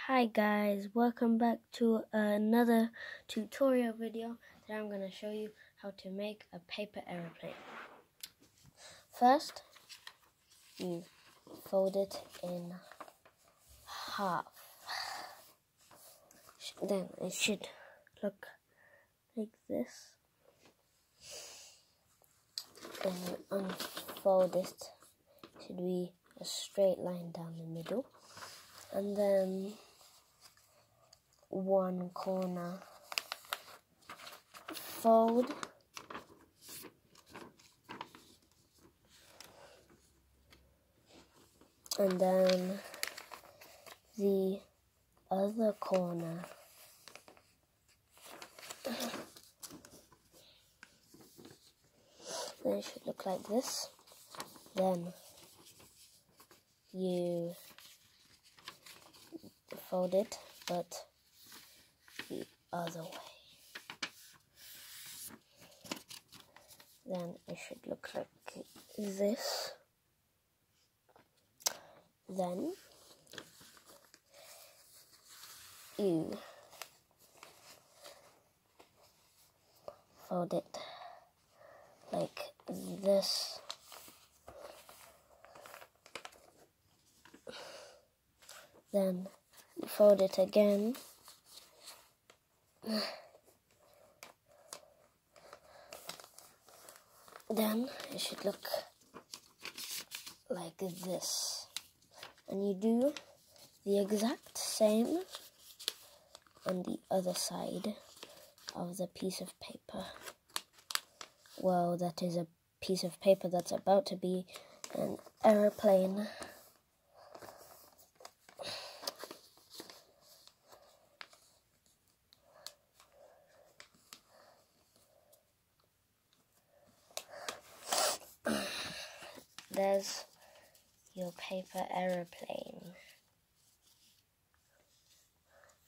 Hi guys, welcome back to another tutorial video. Today I'm going to show you how to make a paper aeroplane. First, you fold it in half. Then it should look like this. Then you unfold it. It should be a straight line down the middle. And then one corner fold, and then the other corner then it should look like this. Then you fold it, but the other way. Then it should look like this. Then you fold it like this. Then you fold it again. Then it should look like this. And you do the exact same on the other side of the piece of paper. Well, that is a piece of paper that's about to be an aeroplane. There's your paper aeroplane.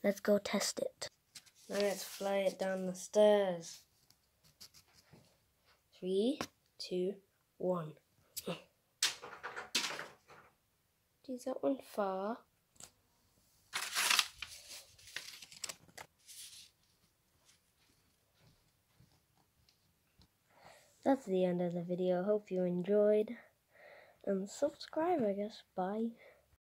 Let's go test it. Now let's fly it down the stairs. 3, 2, 1. Is that one far? That's the end of the video. Hope you enjoyed. And subscribe, I guess. Bye.